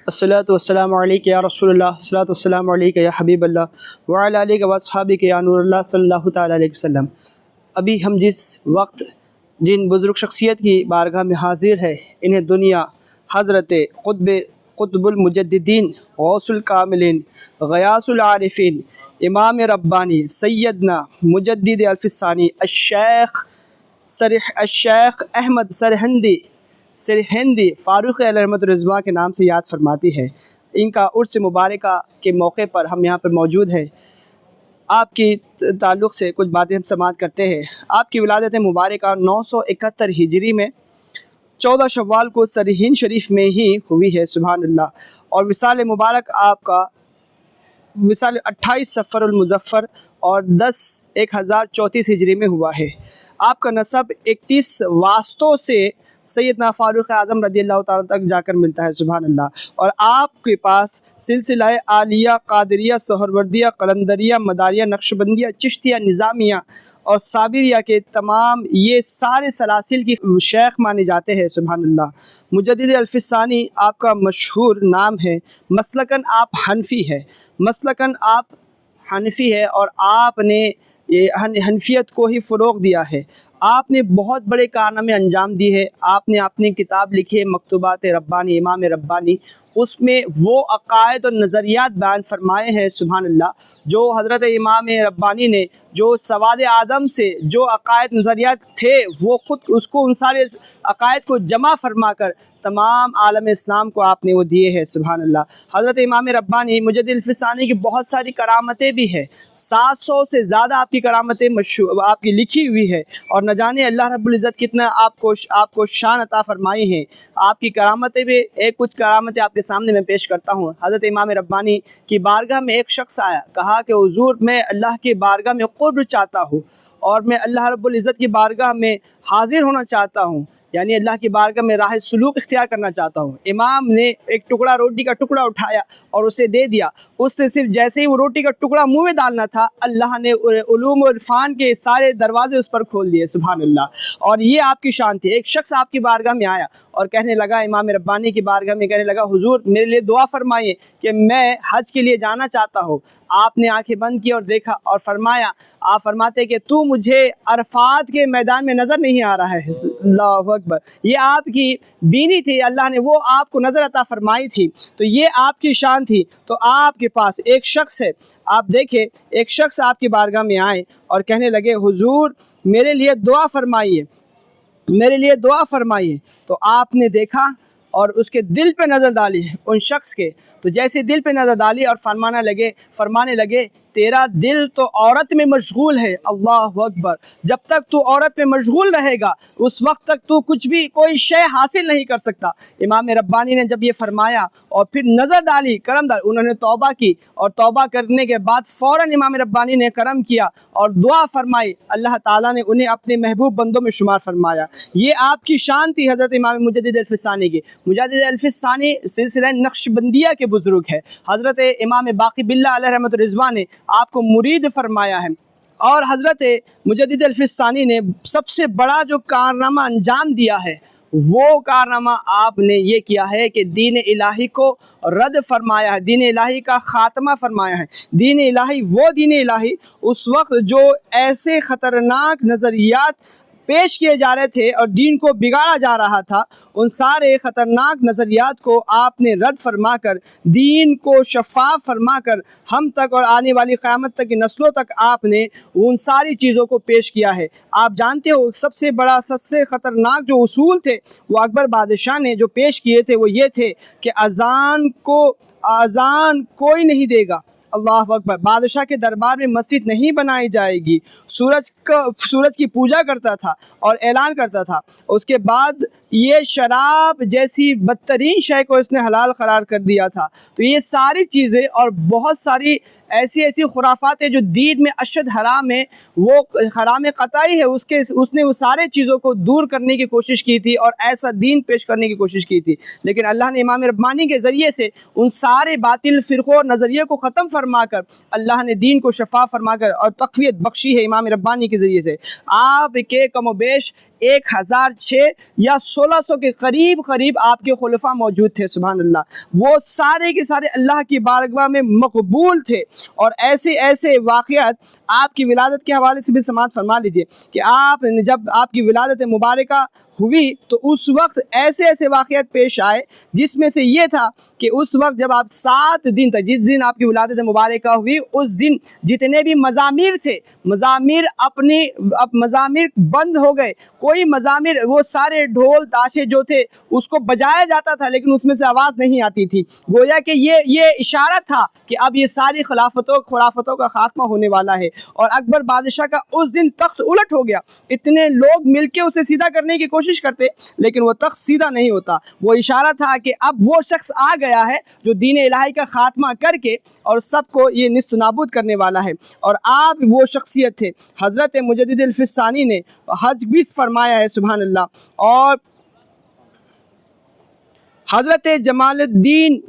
الصلاۃ والسلام علیک یا رسول اللہ، الصلاۃ والسلام علیک یا حبیب اللہ وعلی آلک و اصحابک یا نور اللہ صلی اللہ تعالیٰ علیہ وسلم۔ ابھی ہم جس وقت جن بزرگ شخصیت کی بارگاہ میں حاضر ہے، انہیں دنیا حضرت قطب المجددین، غوث الکاملین، غیاث العارفین، امام ربانی، سیدنا مجدد الفسانی الشیخ احمد سرہندی فاروق علیہ رحمۃ الرضوان کے نام سے یاد فرماتی ہے۔ ان کا عرس مبارکہ کے موقع پر ہم یہاں پر موجود ہیں۔ آپ کی تعلق سے کچھ باتیں ہم سماعت کرتے ہیں۔ آپ کی ولادت مبارکہ 971 ہجری میں 14 شوال کو سرہند شریف میں ہی ہوئی ہے، سبحان اللہ۔ اور وصال مبارک آپ کا وصال 28 صفر المظفر اور 10/1034 ہجری میں ہوا ہے۔ آپ کا نسب 31 واسطوں سے سیدنا فاروق اعظم رضی اللہ تعالیٰ تک جا کر ملتا ہے، سبحان اللہ۔ اور آپ کے پاس سلسلہ عالیہ، قادریہ، سہروردیہ، قلندریہ، مداریہ، نقشبندیہ، چشتیہ، نظامیہ اور صابریہ کے تمام یہ سارے سلاسل کی شیخ مانے جاتے ہیں، سبحان اللہ۔ مجدد الفسانی آپ کا مشہور نام ہے۔ مسلکن آپ حنفی ہے اور آپ نے حنفیت کو ہی فروغ دیا ہے۔ آپ نے بہت بڑے کارنامے انجام دیے ہیں۔ آپ نے اپنی کتاب لکھی ہے مکتوبات ربانی، امام ربانی، اس میں وہ عقائد اور نظریات بیان فرمائے ہیں، سبحان اللہ، جو حضرت امام ربانی نے جو سواد آدم سے جو عقائد نظریات تھے، وہ خود ان سارے عقائد کو جمع فرما کر تمام عالم اسلام کو آپ نے وہ دیے ہیں، سبحان اللہ۔ حضرت امام ربانی مجدد الفسانی کی بہت ساری کرامتیں بھی ہیں، 700 سے زیادہ آپ کی کرامتیں آپ کی لکھی ہوئی ہے، اور نہ جانے اللہ رب العزت کتنا آپ کو شان عطا فرمائی ہیں۔ آپ کی کرامتیں بھی کچھ کرامتیں آپ کے سامنے میں پیش کرتا ہوں۔ حضرت امام ربانی کی بارگاہ میں ایک شخص آیا، کہا کہ حضور میں اللہ کی بارگاہ میں قرب چاہتا ہوں اور میں اللہ رب العزت کی بارگاہ میں حاضر ہونا چاہتا ہوں، یعنی اللہ کی بارگاہ میں راہ سلوک اختیار کرنا چاہتا ہوں۔ امام نے ایک ٹکڑا روٹی کا ٹکڑا اٹھایا اور اسے دے دیا۔ اس نے صرف جیسے ہی وہ روٹی کا ٹکڑا منہ میں ڈالنا تھا، اللہ نے علوم و عرفان کے سارے دروازے اس پر کھول دیے، سبحان اللہ۔ اور یہ آپ کی شان تھی۔ ایک شخص آپ کی بارگاہ میں آیا اور کہنے لگا، امام ربانی کی بارگاہ میں کہنے لگا، حضور میرے لیے دعا فرمائیے کہ میں حج کے لیے جانا چاہتا ہوں۔ آپ نے آنکھیں بند کی اور دیکھا اور فرمایا، آپ فرماتے کہ تو مجھے عرفات کے میدان میں نظر نہیں آ رہا ہے، اللہ اکبر۔ یہ آپ کی بینی تھی، اللہ نے وہ آپ کو نظر عطا فرمائی تھی، تو یہ آپ کی شان تھی۔ تو آپ کے پاس ایک شخص ہے، آپ دیکھیں، ایک شخص آپ کی بارگاہ میں آئے اور کہنے لگے، حضور میرے لیے دعا فرمائیے، تو آپ نے دیکھا اور اس کے دل پہ نظر ڈالی، ان شخص کے، تو جیسے دل پہ نظر ڈالی اور فرمانے لگے تیرا دل تو عورت میں مشغول ہے، اللہ اکبر۔ جب تک تو عورت میں مشغول رہے گا، اس وقت تک تو کوئی شے حاصل نہیں کر سکتا۔ امام ربانی نے جب یہ فرمایا اور پھر نظر ڈالی، کرم ڈال، انہوں نے توبہ کی، اور توبہ کرنے کے بعد فوراً امام ربانی نے کرم کیا اور دعا فرمائی، اللہ تعالیٰ نے انہیں اپنے محبوب بندوں میں شمار فرمایا۔ یہ آپ کی شان تھی حضرت امام مجدد الفسانی کی۔ مجدد الفسانی سلسلہ نقشبندیہ کے بزرگ ہے۔ حضرت امام باقی باللہ علیہ رحمۃ الرضوان نے آپ کو مرید فرمایا ہے، اور حضرت مجدد الفسانی نے سب سے بڑا جو کارنامہ انجام دیا ہے، وہ کارنامہ آپ نے یہ کیا ہے کہ دین الہی کو رد فرمایا ہے، دین الہی کا خاتمہ فرمایا ہے۔ دین الہی اس وقت جو ایسے خطرناک نظریات پیش کیے جا رہے تھے اور دین کو بگاڑا جا رہا تھا، ان سارے خطرناک نظریات کو آپ نے رد فرما کر، دین کو شفاف فرما کر، ہم تک اور آنے والی قیامت تک کی نسلوں تک آپ نے ان ساری چیزوں کو پیش کیا ہے۔ آپ جانتے ہو سب سے خطرناک جو اصول تھے وہ اکبر بادشاہ نے جو پیش کیے تھے، وہ یہ تھے کہ اذان کوئی نہیں دے گا، اللہ اکبر۔ بادشاہ کے دربار میں مسجد نہیں بنائی جائے گی۔ سورج کی پوجا کرتا تھا اور اعلان کرتا تھا۔ اس کے بعد یہ شراب جیسی بدترین شے کو اس نے حلال قرار کر دیا تھا۔ تو یہ ساری چیزیں اور بہت ساری ایسی خرافات ہیں جو دین میں اشد حرام ہے، وہ حرام قطعی ہے، اس نے وہ سارے چیزوں کو دور کرنے کی کوشش کی تھی اور ایسا دین پیش کرنے کی کوشش کی تھی، لیکن اللہ نے امام ربانی کے ذریعے سے ان سارے باطل فرقوں اور نظریے کو ختم فرما کر اللہ نے دین کو شفاف فرما کر اور تقویت بخشی ہے امام ربانی کے ذریعے سے۔ آپ کے کم و بیش 1006 یا 1600 کے قریب آپ کے خلفاء موجود تھے، سبحان اللہ۔ وہ سارے کے سارے اللہ کی بارگاہ میں مقبول تھے، اور ایسے واقعات آپ کی ولادت کے حوالے سے بھی سماعت فرما لیجئے کہ جب آپ کی ولادت مبارکہ ہوئی تو اس وقت ایسے واقعات پیش آئے، جس میں سے یہ تھا کہ اس وقت جب آپ 7 دن تک، جس دن آپ کی ولادت مبارکہ ہوئی، اس دن جتنے بھی مزامیر تھے، مزامیر بند ہو گئے۔ کوئی مزامیر، وہ سارے ڈھول تاشے جو تھے اس کو بجایا جاتا تھا لیکن اس میں سے آواز نہیں آتی تھی، گویا کہ یہ اشارہ تھا کہ اب یہ ساری خرافتوں کا خاتمہ ہونے والا ہے۔ اور اکبر بادشاہ کا اس دن تخت الٹ ہو گیا، اتنے لوگ مل کے اسے سیدھا کرنے کی کوشش کرتے لیکن وہ تخت سیدھا نہیں ہوتا۔ وہ اشارہ تھا کہ اب وہ شخص آ گیا ہے جو دین الہی کا خاتمہ کر کے اور سب کو یہ نیست و نابود کرنے والا ہے، اور آپ وہ شخصیت تھے۔ حضرت مجدد الفسانی نے حج بھی فرمایا ہے، سبحان اللہ۔ اور حضرت جمال الدین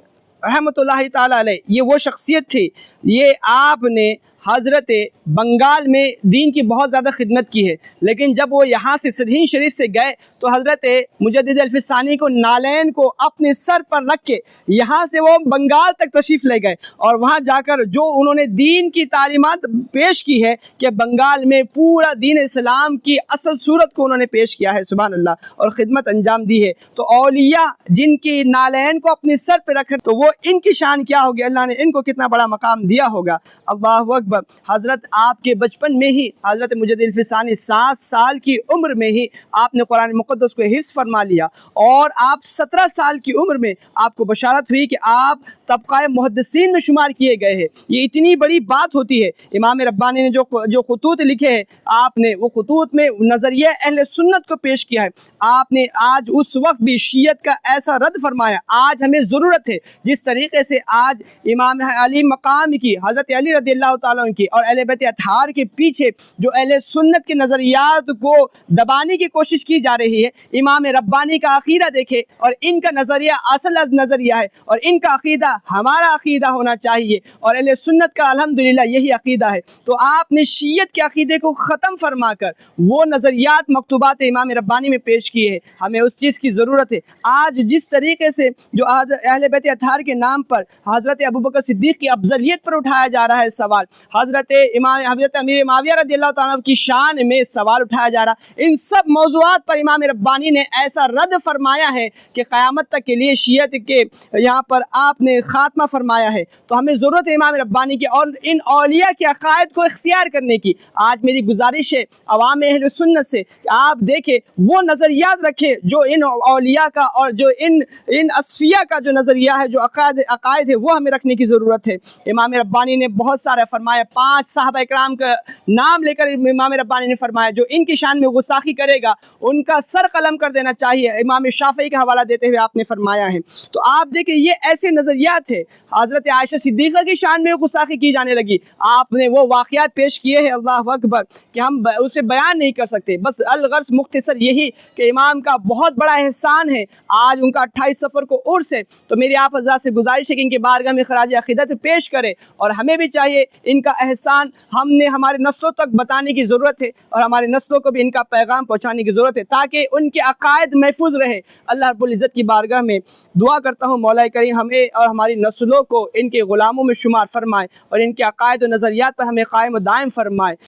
رحمۃ اللہ تعالیٰ علیہ، یہ وہ شخصیت تھی، یہ آپ نے حضرت بنگال میں دین کی بہت زیادہ خدمت کی ہے، لیکن جب وہ یہاں سے سرہند شریف سے گئے تو حضرت مجدد الفسانی کو نالین کو اپنے سر پر رکھ کے یہاں سے وہ بنگال تک تشریف لے گئے، اور وہاں جا کر جو انہوں نے دین کی تعلیمات پیش کی ہے کہ بنگال میں پورا دین اسلام کی اصل صورت کو انہوں نے پیش کیا ہے، سبحان اللہ، اور خدمت انجام دی ہے۔ تو اولیاء جن کی نالین کو اپنے سر پہ رکھے تو وہ ان کی شان کیا ہوگی، اللہ نے ان کو کتنا بڑا مقام دیا ہوگا، اللہ اکبر۔ حضرت آپ کے بچپن میں ہی حضرت مجدد الفسانی 7 سال کی عمر میں ہی آپ نے قرآن مقدس کو حفظ فرما لیا، اور آپ 17 سال کی عمر میں آپ کو بشارت ہوئی کہ آپ طبقہ محدثین میں شمار کیے گئے ہیں۔ یہ اتنی بڑی بات ہوتی ہے۔ امام ربانی نے جو خطوط لکھے ہیں، آپ نے وہ خطوط میں نظریہ اہل سنت کو پیش کیا ہے۔ آپ نے آج اس وقت بھی شیعت کا ایسا رد فرمایا۔ آج ہمیں ضرورت ہے جس طریقے سے آج امام علی مقام کی، حضرت علی رضی اللہ تعالیٰ عنہ کی اور اہل بیت اطہار کے پیچھے جو اہل سنت کے نظریات کو دبانے کی کوشش کی جا رہی ہے، امام ربانی کا عقیدہ دیکھے اور ان کا نظریہ اصل نظریہ ہے، اور ان کا عقیدہ ہمارا عقیدہ ہونا چاہیے، اور اہل سنت کا الحمدللہ یہی عقیدہ ہے۔ تو آپ نے شیعت کے عقیدے کو ختم فرما کر وہ نظریات مکتوبات امام ربانی میں پیش کیے ہیں۔ ہمیں اس چیز کی ضرورت ہے۔ آج جس طریقے سے جو اہل بیت اطہار کے نام پر حضرت ابوبکر صدیق کی افضلیت پر اٹھایا جا رہا ہے سوال، حضرت امیر معاویہ رضی اللہ تعالیٰ عنہ کی شان میں سوال اٹھایا جا رہا، ان سب موضوعات پر امام ربانی نے ایسا رد فرمایا ہے کہ قیامت تک کے لیے شیعت کے یہاں پر آپ نے خاتمہ فرمایا ہے۔ تو ہمیں ضرورت ہے امام ربانی کی اور ان اولیاء کے عقائد کو اختیار کرنے کی۔ آج میری گزارش ہے عوام اہل سنت سے کہ آپ دیکھیں وہ نظریات رکھیں جو ان اولیاء کا اور جو ان اصفیاء کا جو نظریہ ہے، جو عقائد ہے، وہ ہمیں رکھنے کی ضرورت ہے۔ امام ربانی نے بہت سارا فرمایا، 5 صحابہ اکرام کا نام لے کر امام ربانی نے فرمایا جو ان کی شان میں گستاخی کرے گا ان کا سر قلم کر دینا چاہیے، امام شافعی کا حوالہ دیتے ہوئے آپ نے فرمایا ہے۔ تو آپ دیکھیں یہ ایسے نظریات ہیں۔ حضرت عائشہ صدیقہ کی شان میں گستاخی کی جانے لگی، آپ نے وہ واقعات پیش کیے ہیں، اللہ اکبر، کہ ہم اسے بیان نہیں کر سکتے۔ بس الغرض مختصر یہی کہ امام کا بہت بڑا احسان ہے، آج ان کا 28 صفر کو عرس ہے، تو میری آپ حضرات سے گزارش ہے کہ ان کے بارگاہ میں خراج عقیدت پیش کرے، اور ہمیں بھی چاہیے ان کا احسان ہم نے ہمارے نسلوں تک بتانے کی ضرورت ہے، اور ہمارے نسلوں کو بھی ان کا پیغام پہنچانے کی ضرورت ہے تاکہ ان کے عقائد محفوظ رہے۔ اللہ رب العزت کی بارگاہ میں دعا کرتا ہوں مولا کریم ہمیں اور ہماری نسلوں کو ان کے غلاموں میں شمار فرمائے، اور ان کے عقائد و نظریات پر ہمیں قائم و دائم فرمائے۔